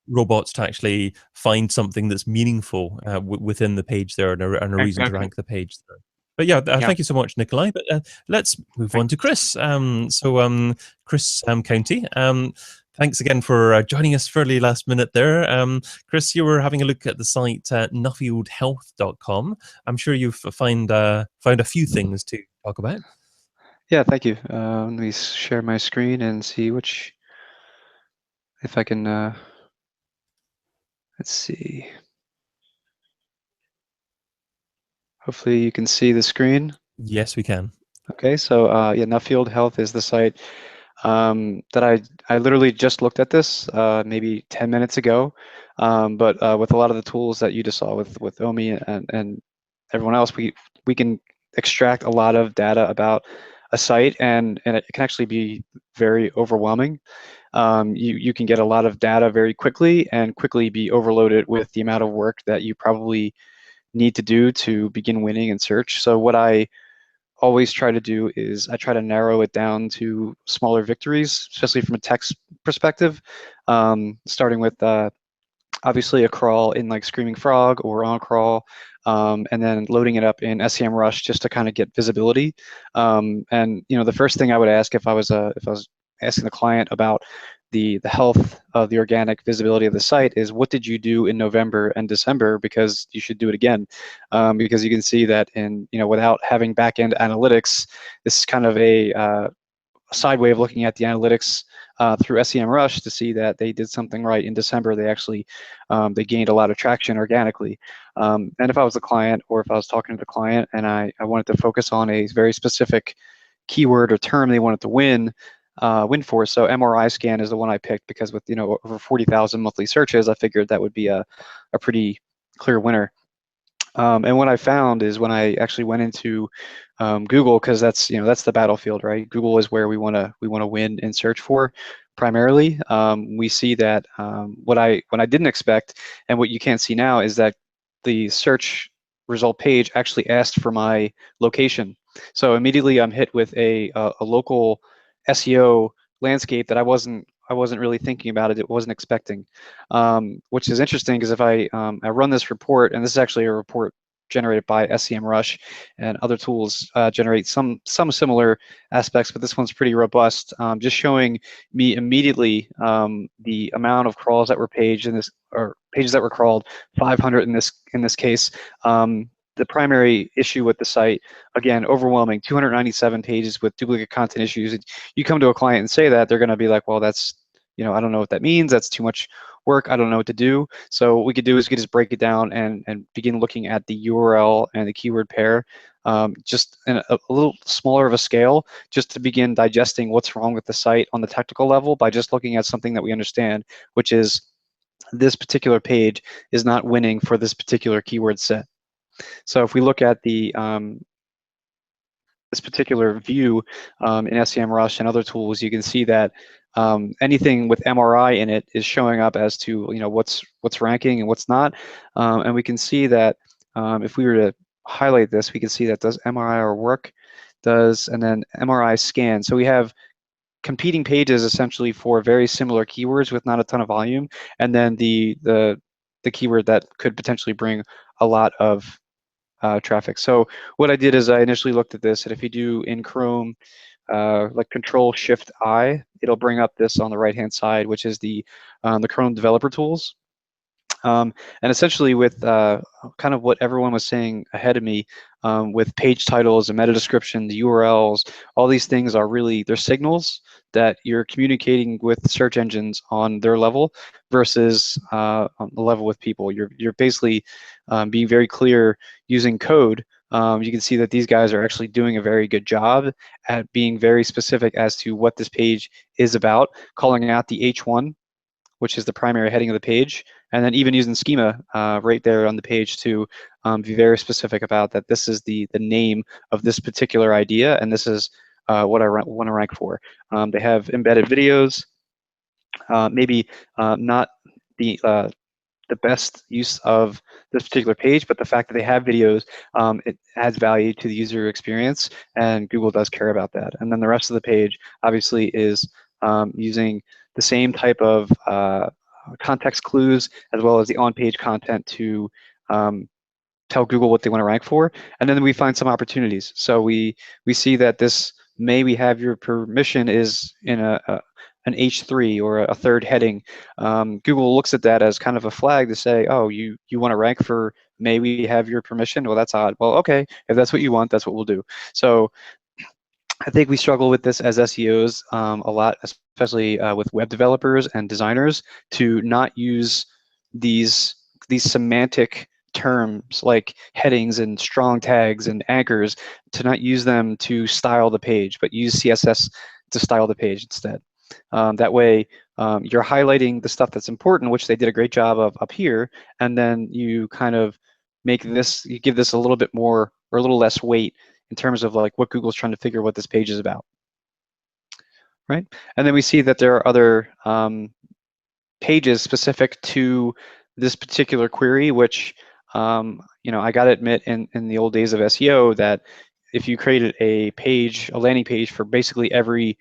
robots to actually find something that's meaningful within the page there and a reason to rank the page there. But thank you so much, Nikolay. But let's move on to Chris. Chris Countey. Thanks again for joining us fairly last minute there. Chris, you were having a look at the site nuffieldhealth.com. I'm sure you've found a few things to talk about. Yeah, thank you. Let me share my screen and see if I can, let's see. Hopefully you can see the screen. Yes, we can. Okay, so Nuffield Health is the site that I literally just looked at this maybe 10 minutes ago, but with a lot of the tools that you just saw with Omi and everyone else, we can extract a lot of data about a site, and it can actually be very overwhelming. You can get a lot of data very quickly and quickly be overloaded with the amount of work that you probably need to do to begin winning in search. So what I always try to do is I try to narrow it down to smaller victories, especially from a text perspective, starting with obviously a crawl in like Screaming Frog or on crawl, and then loading it up in SEMrush just to kind of get visibility. And the first thing I would ask if I was asking the client about the health of the organic visibility of the site is what did you do in November and December, because you should do it again, because you can see that in, without having back-end analytics, this is kind of a side way of looking at the analytics through SEMrush to see that they did something right in December. They actually they gained a lot of traction organically. And if I was the client, or if I was talking to the client and I wanted to focus on a very specific keyword or term they wanted to win for, so MRI scan is the one I picked because with over 40,000 monthly searches, I figured that would be a pretty clear winner. And what I found is when I actually went into Google, because that's the battlefield, right? Google is where we want to win and search for primarily. We see that what I didn't expect, and what you can't see now, is that the search result page actually asked for my location. So immediately I'm hit with a local SEO landscape that I wasn't really thinking about it wasn't expecting, which is interesting because if I run this report, and this is actually a report generated by SEMrush and other tools generate some similar aspects, but this one's pretty robust, just showing me immediately the amount of crawls that were paged in this, or pages that were crawled, 500 in this case. The primary issue with the site, again, overwhelming, 297 pages with duplicate content issues. You come to a client and say that, they're going to be like, well, that's, I don't know what that means. That's too much work. I don't know what to do. So what we could do is we could just break it down and begin looking at the URL and the keyword pair, just in a little smaller of a scale, just to begin digesting what's wrong with the site on the technical level by just looking at something that we understand, which is this particular page is not winning for this particular keyword set. So if we look at the this particular view in SEMrush and other tools, you can see that anything with MRI in it is showing up as to what's ranking and what's not, and we can see that if we were to highlight this, we can see that does MRI work, and then MRI scan. So we have competing pages essentially for very similar keywords with not a ton of volume, and then the keyword that could potentially bring a lot of traffic. So what I did is I initially looked at this, and if you do in Chrome, like Control-Shift-I, it'll bring up this on the right-hand side, which is the Chrome developer tools. And essentially with kind of what everyone was saying ahead of me, with page titles and meta description, the URLs, all these things are really, they're signals that you're communicating with search engines on their level versus on the level with people. You're basically being very clear using code. You can see that these guys are actually doing a very good job at being very specific as to what this page is about, calling out the H1, which is the primary heading of the page, and then even using schema right there on the page to be very specific about that this is the name of this particular idea, and this is what I want to rank for. They have embedded videos, maybe not the best use of this particular page, but the fact that they have videos, it adds value to the user experience, and Google does care about that. And then the rest of the page obviously is using the same type of context clues as well as the on-page content to tell Google what they want to rank for. And then we find some opportunities. So we see that this may we have your permission is in an H3 or a third heading. Google looks at that as kind of a flag to say, oh, you want to rank for may we have your permission? Well, that's odd. Well, okay, if that's what you want, that's what we'll do. So I think we struggle with this as SEOs a lot, especially with web developers and designers, to not use these semantic terms like headings and strong tags and anchors, to not use them to style the page, but use CSS to style the page instead. That way, you're highlighting the stuff that's important, which they did a great job of up here, and then you kind of make this, you give this a little bit more or a little less weight in terms of like what Google's trying to figure what this page is about, right? And then we see that there are other pages specific to this particular query, which I gotta admit, in the old days of SEO, that if you created a landing page for basically every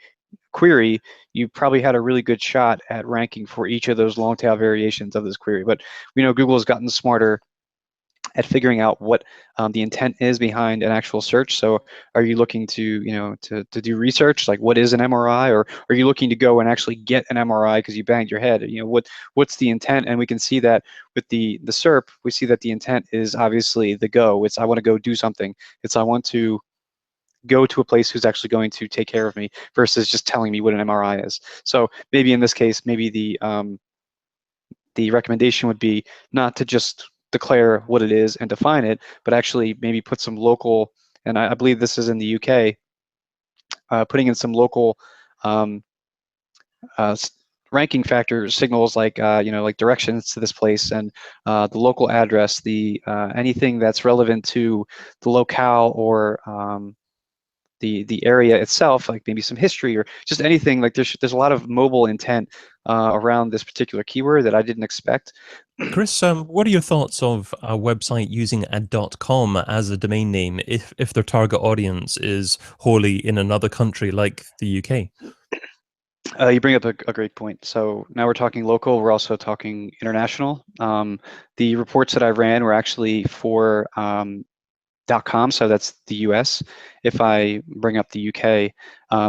query, you probably had a really good shot at ranking for each of those long tail variations of this query. But we know Google has gotten smarter at figuring out what the intent is behind an actual search. So are you looking to, to do research, like what is an MRI, or are you looking to go and actually get an MRI because you banged your head? What's the intent? And we can see that with the SERP, we see that the intent is obviously the go. It's I want to go do something. It's I want to go to a place who's actually going to take care of me versus just telling me what an MRI is. So maybe in this case, maybe the recommendation would be not to just declare what it is and define it, but actually maybe put some local, and I believe this is in the UK, putting in some local ranking factor signals like like directions to this place and the local address, the anything that's relevant to the locale or the area itself, like maybe some history or just anything. Like there's a lot of mobile intent around this particular keyword that I didn't expect. Chris, what are your thoughts of a website using a .com as a domain name if their target audience is wholly in another country like the UK? You bring up a great point. So now we're talking local, we're also talking international. The reports that I ran were actually for .com, so that's the US. If I bring up the UK,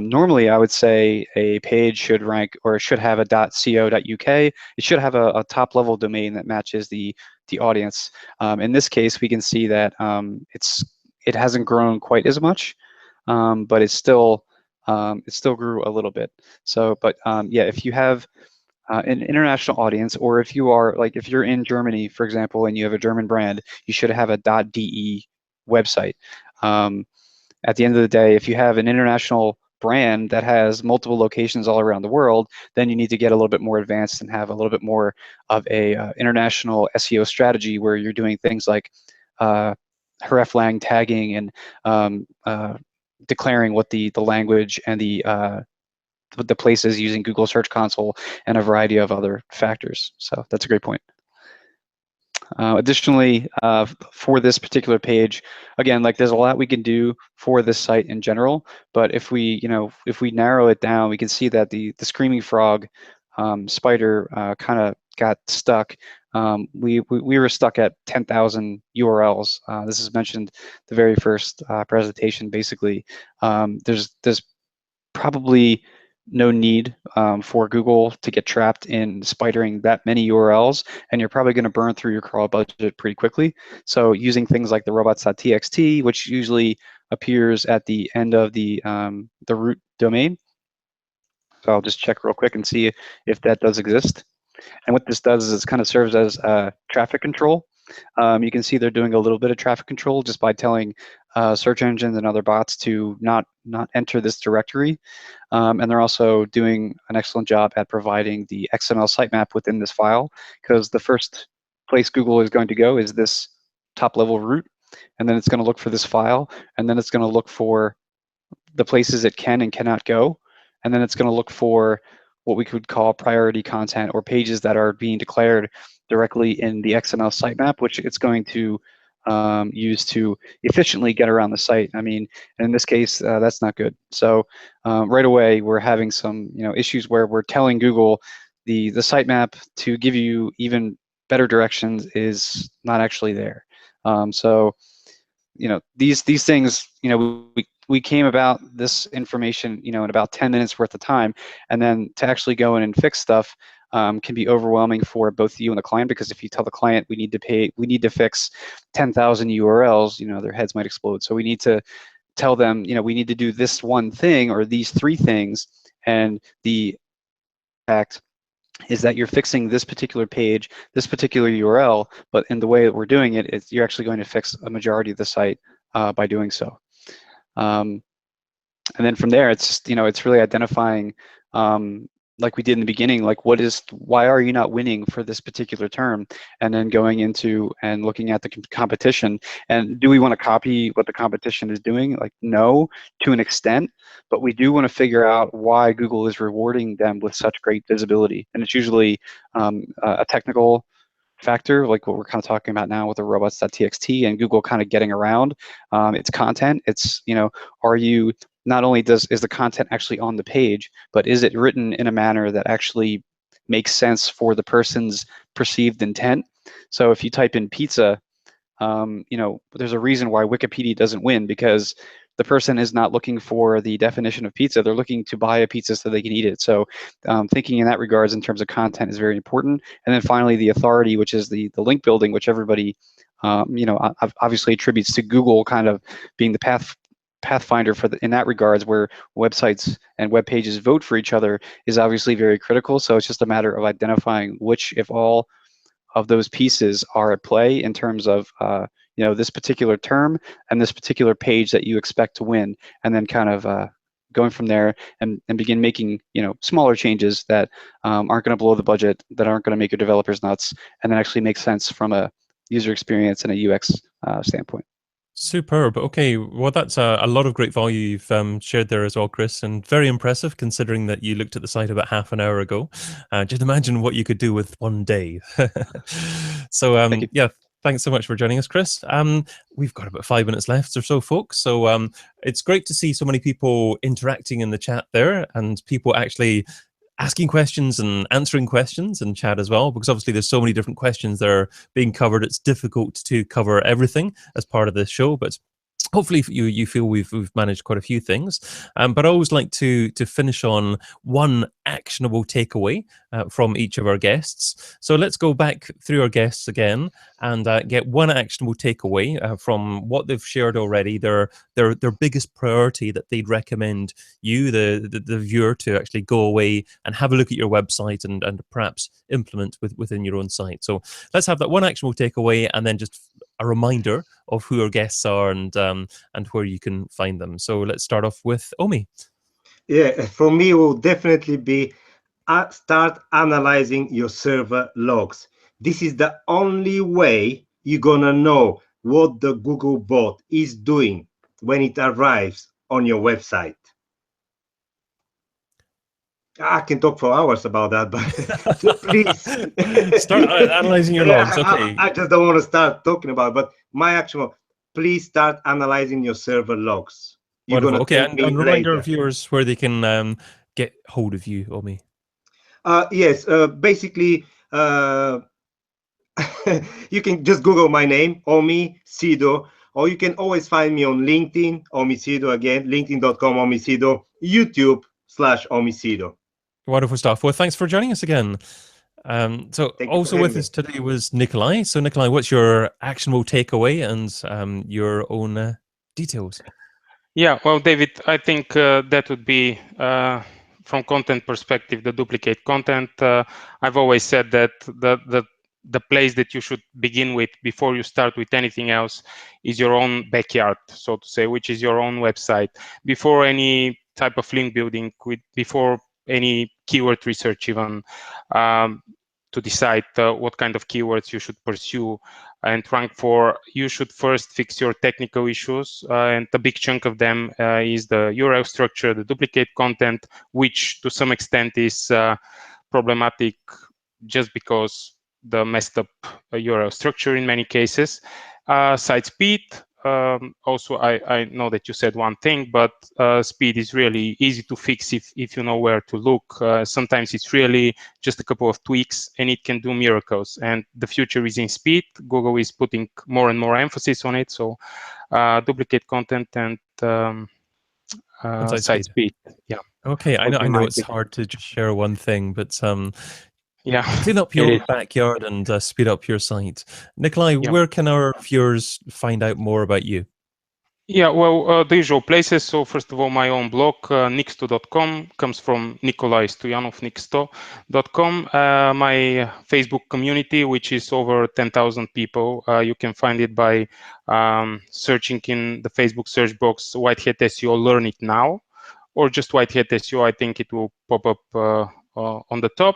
normally I would say a page should rank or should have a .co.uk. It should have a top level domain that matches the audience. In this case, we can see that it hasn't grown quite as much, but it still grew a little bit. So, but yeah, if you have an international audience, or if you are if you're in Germany, for example, and you have a German brand, you should have a .de website. At the end of the day, if you have an international brand that has multiple locations all around the world, then you need to get a little bit more advanced and have a little bit more of a international SEO strategy where you're doing things like hreflang tagging and declaring what the language and the places using Google Search Console and a variety of other factors. So that's a great point. Additionally, for this particular page, again, there's a lot we can do for this site in general, but if we narrow it down, we can see that the screaming frog spider kind of got stuck. We were stuck at 10,000 URLs. This is mentioned the very first presentation. Basically, there's probably no need for Google to get trapped in spidering that many URLs, and you're probably going to burn through your crawl budget pretty quickly. So using things like the robots.txt, which usually appears at the end of the root domain. So I'll just check real quick and see if that does exist. And what this does is it kind of serves as traffic control. You can see they're doing a little bit of traffic control just by telling search engines and other bots to not enter this directory. And they're also doing an excellent job at providing the XML sitemap within this file, because the first place Google is going to go is this top level root, and then it's going to look for this file, and then it's going to look for the places it can and cannot go, and then it's going to look for what we could call priority content or pages that are being declared directly in the XML sitemap, which it's going to use to efficiently get around the site. I mean, in this case, that's not good. So right away, we're having some issues where we're telling Google the sitemap to give you even better directions is not actually there. So these things, we came about this information, in about 10 minutes worth of time, and then to actually go in and fix stuff can be overwhelming for both you and the client, because if you tell the client we need to fix 10,000 URLs, their heads might explode. So we need to tell them, we need to do this one thing or these three things, and the fact is that you're fixing this particular page, this particular URL, but in the way that we're doing it, you're actually going to fix a majority of the site by doing so. And then from there, it's it's really identifying, like we did in the beginning, why are you not winning for this particular term, and then going into and looking at the competition, and do we want to copy what the competition is doing? No, to an extent, but we do want to figure out why Google is rewarding them with such great visibility, and it's usually a technical factor, like what we're kind of talking about now with the robots.txt and Google kind of getting around its content. It's, are you, not only is the content actually on the page, but is it written in a manner that actually makes sense for the person's perceived intent? So if you type in pizza you know, there's a reason why Wikipedia doesn't win, because the person is not looking for the definition of pizza. They're looking to buy a pizza so they can eat it. So thinking in that regards in terms of content is very important. And then finally, the authority, which is the link building, which everybody, you know, obviously attributes to Google kind of being the pathfinder for in that regards, where websites and web pages vote for each other, is obviously very critical. So it's just a matter of identifying which, if all, of those pieces are at play in terms of you know, this particular term and this particular page that you expect to win, and then kind of going from there and begin making, you know, smaller changes that aren't going to blow the budget, that aren't going to make your developers nuts, and then actually make sense from a user experience and a UX standpoint. Superb. Okay, well, that's a lot of great value you've shared there as well, Chris, and very impressive considering that you looked at the site about half an hour ago. Just imagine what you could do with one day. So, yeah, thanks so much for joining us, Chris. We've got about 5 minutes left or so, folks. So it's great to see so many people interacting in the chat there, and people actually asking questions and answering questions in chat as well, because obviously there's so many different questions that are being covered. It's difficult to cover everything as part of this show, but hopefully you feel we've managed quite a few things. But I always like to finish on one actionable takeaway from each of our guests. So let's go back through our guests again and get one actionable takeaway from what they've shared already. Their biggest priority that they'd recommend you, the viewer, to actually go away and have a look at your website and perhaps implement within your own site. So let's have that one actionable takeaway, and then just a reminder of who our guests are and where you can find them. So let's start off with Omi. Yeah, for me, it will definitely be start analyzing your server logs. This is the only way you're gonna know what the Google bot is doing when it arrives on your website. I can talk for hours about that, but please start analyzing your logs. Okay. I just don't want to start talking about it, but my actual, please start analyzing your server logs. Wonderful. Okay, and remind our viewers where they can get hold of you, Omi. Yes, basically, you can just Google my name, Omi Sido, or you can always find me on LinkedIn, Omi Sido again, linkedin.com, Omi Sido, YouTube/Omi Sido. Wonderful stuff. Well, thanks for joining us again. So also with us today was Nikolay. So Nikolay, what's your actionable takeaway and your own details? Yeah, well, David, I think that would be, from content perspective, the duplicate content. I've always said that the place that you should begin with before you start with anything else is your own backyard, so to say, which is your own website. Before any type of link building, before any keyword research even, to decide what kind of keywords you should pursue and rank for, you should first fix your technical issues, and a big chunk of them is the URL structure, the duplicate content, which to some extent is problematic just because the messed up URL structure in many cases. Site speed, also I know that you said one thing, but speed is really easy to fix if you know where to look. Sometimes it's really just a couple of tweaks and it can do miracles, and the future is in speed. Google is putting more and more emphasis on it, so duplicate content and site speed. Yeah. Okay, I know it's hard to just share one thing, but yeah, clean up your backyard and speed up your site. Nikolay, where can our viewers find out more about you? Yeah, well, the usual places. So first of all, my own blog, nixto.com, comes from Nikolay Stoyanov, nixto.com. My Facebook community, which is over 10,000 people. You can find it by searching in the Facebook search box, Whitehead SEO Learn It Now, or just Whitehead SEO. I think it will pop up on the top.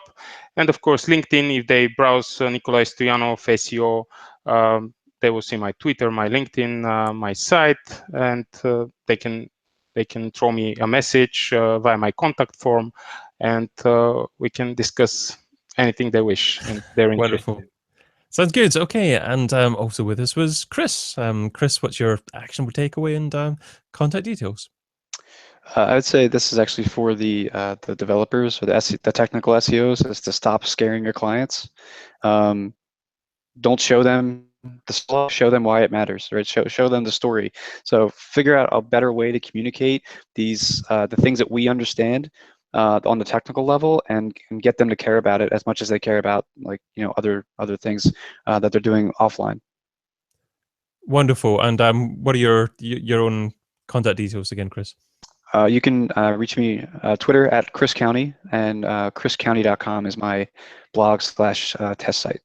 And of course, LinkedIn, if they browse Nikolay Stoyanov SEO, they will see my Twitter, my LinkedIn, my site, and they can throw me a message via my contact form, and we can discuss anything they wish and they're interested. Wonderful. Sounds good. Okay, and also with us was Chris. Chris, what's your actionable takeaway and contact details? I would say this is actually for the developers or the technical SEOs, is to stop scaring your clients. Don't show them show them why it matters, right? Show them the story. So figure out a better way to communicate these the things that we understand on the technical level, and get them to care about it as much as they care about, like, other things that they're doing offline. Wonderful. And what are your own contact details again, Chris? You can reach me Twitter at Chris Countey, and chriscounty.com is my blog / test site.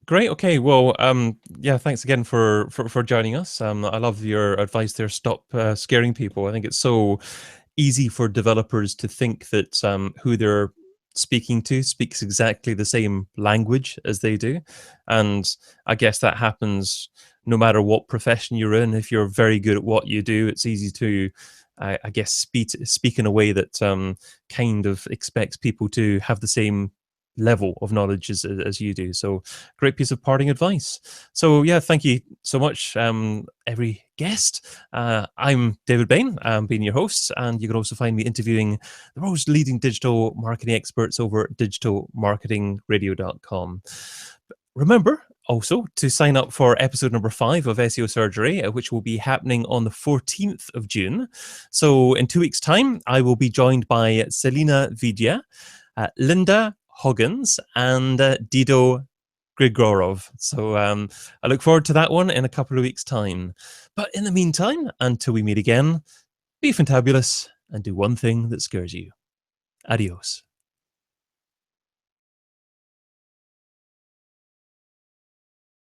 Great. Okay. Well, yeah, thanks again for joining us. I love your advice there. Stop scaring people. I think it's so easy for developers to think that who they're speaking to speaks exactly the same language as they do. And I guess that happens no matter what profession you're in. If you're very good at what you do, it's easy to, I guess, speak in a way that kind of expects people to have the same level of knowledge as you do. So great piece of parting advice. So yeah, thank you so much, every guest. I'm David Bain, being your host, and you can also find me interviewing the world's leading digital marketing experts over at digitalmarketingradio.com. Remember also to sign up for episode number 5 of SEO Surgery, which will be happening on the 14th of June. So in 2 weeks' time, I will be joined by Selina Vidya, Linda Hoggins, and Dido Grigorov. So I look forward to that one in a couple of weeks' time. But in the meantime, until we meet again, be fantabulous and do one thing that scares you. Adios.